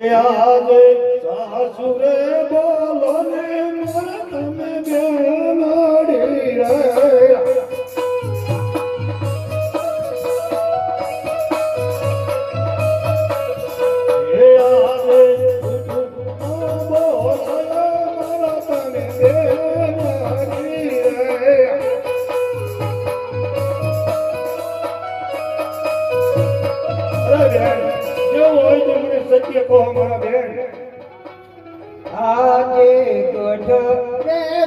આજે સાસુરે બોલો ને મોર તમે બેનડી રે આજે ગઢ રે